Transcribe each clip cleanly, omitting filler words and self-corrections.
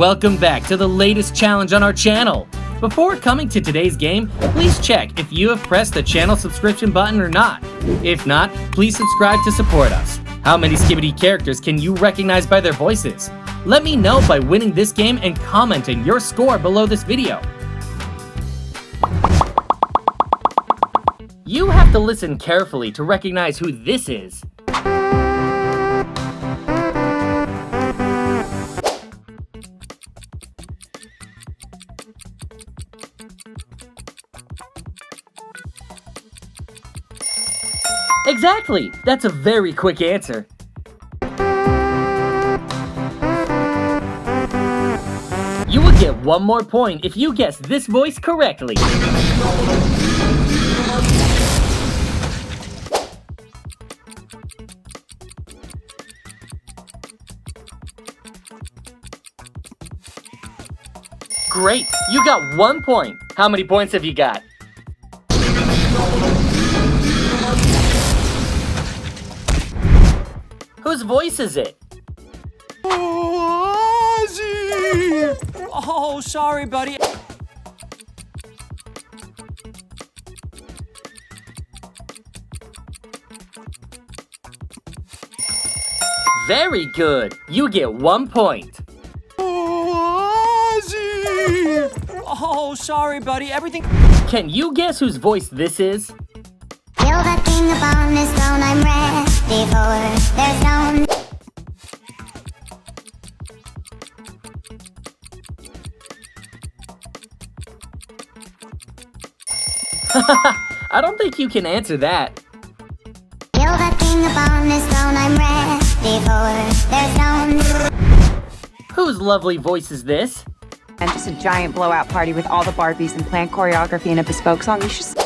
Welcome back to the latest challenge on our channel. Before coming to today's game, please check if you have pressed the channel subscription button or not. If not, please subscribe to support us. How many Skibidi characters can you recognize by their voices? Let me know by winning this game and commenting your score below this video. You have to listen carefully to recognize who this is. Exactly! That's a very quick answer. You will get one more point if you guess this voice correctly. Great! You got 1 point. How many points have you got? Whose voice is it? Oh, sorry, buddy. Very good. You get 1 point. Oh, sorry, buddy. Everything. Can you guess whose voice this is? Feel that thing upon this throne, I'm ready for. There's no. I don't think you can answer that. Feel that thing upon this throne, I'm ready for. There's no. Whose lovely voice is this? And just a giant blowout party with all the Barbies and planned choreography and a bespoke song. You should.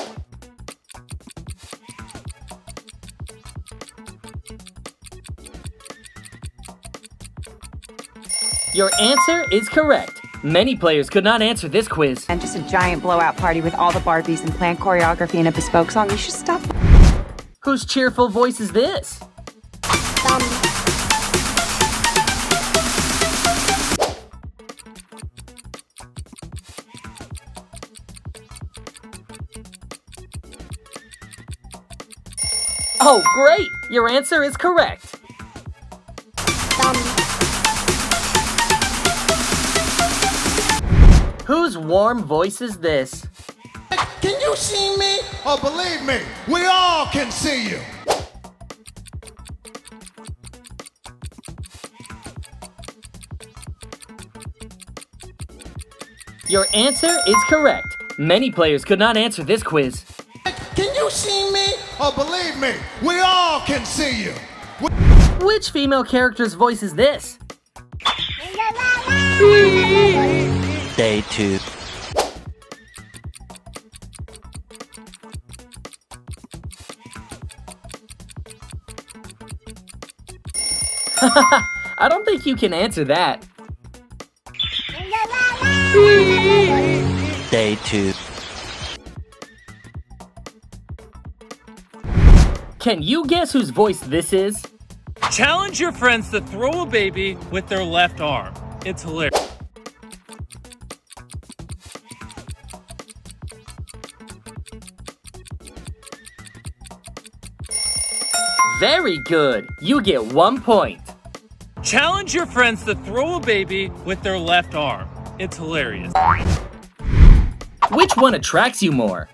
Your answer is correct. Many players could not answer this quiz. And just a giant blowout party with all the Barbies and planned choreography and a bespoke song. You should stop. Whose cheerful voice is this? Oh, great! Your answer is correct. Whose warm voice is this? Can you see me? Oh, believe me, we all can see you. Your answer is correct. Many players could not answer this quiz. Can you see me? Oh, believe me, we all can see you. Which female character's voice is this? Day 2. I don't think you can answer that. Day 2. Can you guess whose voice this is? Challenge your friends to throw a baby with their left arm. It's hilarious. Very good. You get 1 point. Challenge your friends to throw a baby with their left arm. It's hilarious. Which one attracts you more?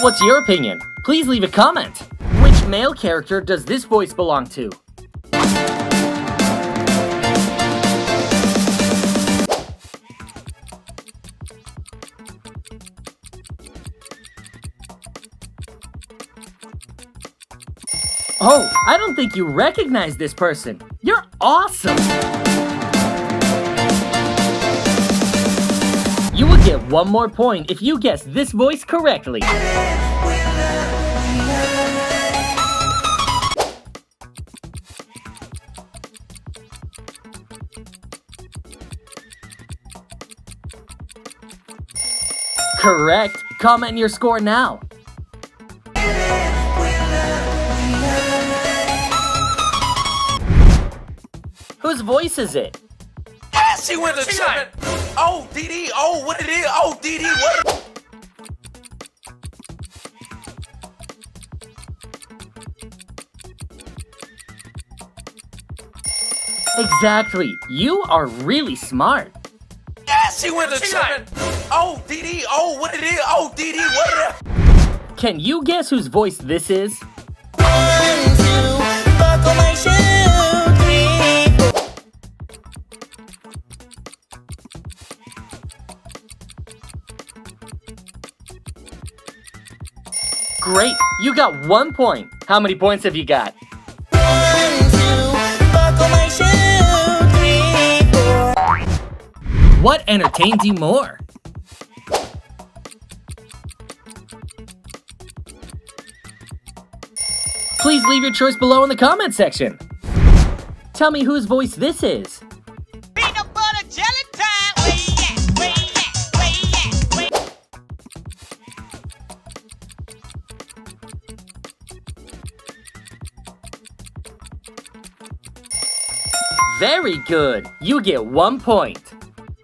What's your opinion? Please leave a comment. Which male character does this voice belong to? Oh, I don't think you recognize this person. You're awesome! You will get 1 more point if you guess this voice correctly. Correct. Comment your score now. Whose voice is it? She went to tripping. Oh, DD. Oh, what it is? Oh, DD. What? Exactly. You are really smart. She went to tripping. Oh, DD. Oh, what it is? Oh, DD. What it is? Can you guess whose voice this is? Great, you got 1 point. How many points have you got? What entertains you more? Please leave your choice below in the comment section. Tell me whose voice this is. Peanut butter jelly time. Where you at? Where you at? Where you at? Very good. You get 1 point.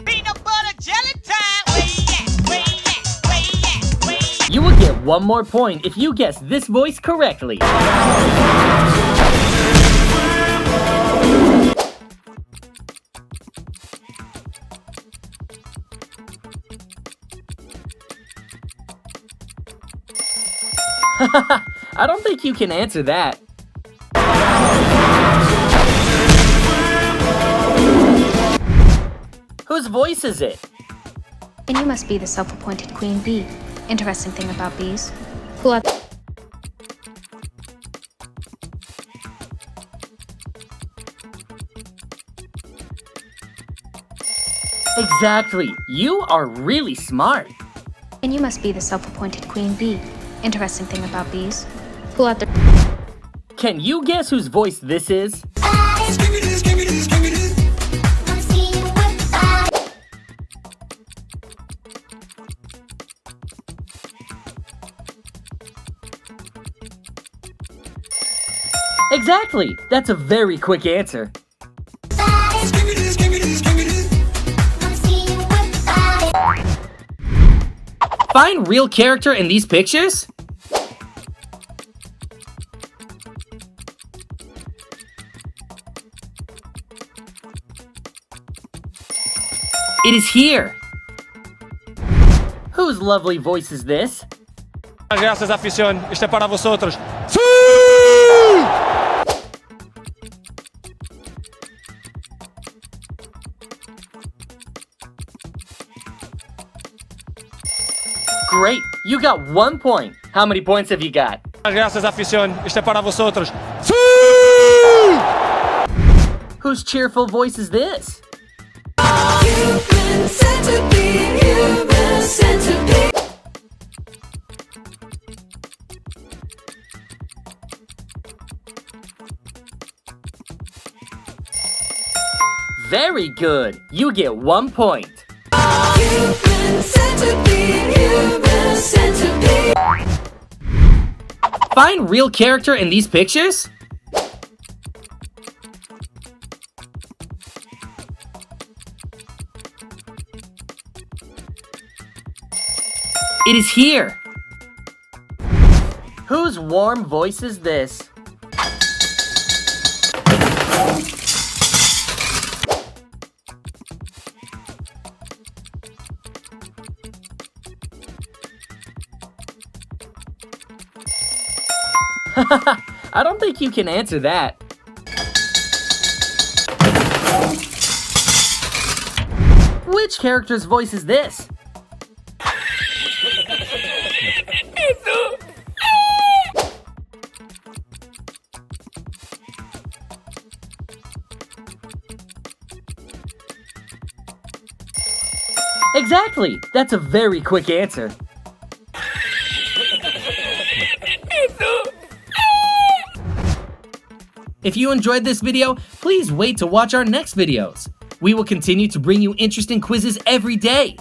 Peanut butter jelly time. Where you at? Where you at? Where you at? Where you at? You will get 1 more point if you guess this voice correctly. I don't think you can answer that. Whose voice is it? And you must be the self-appointed queen bee. Interesting thing about bees. Who are... Exactly. You are really smart. And you must be the self-appointed queen bee. Interesting thing about bees. Who out there... Can you guess whose voice this is? Exactly. That's a very quick answer. Find real character in these pictures? It is here. Whose lovely voice is this? Gracias, afición. Este é para vosotros. Great, you got 1 point. How many points have you got? Gracias, afición. Este é para vosotros. Whose cheerful voice is this? Very good. You get 1 point. Find real character in these pictures? It is here. Whose warm voice is this? I don't think you can answer that. Which character's voice is this? Exactly! That's a very quick answer. If you enjoyed this video, please wait to watch our next videos. We will continue to bring you interesting quizzes every day.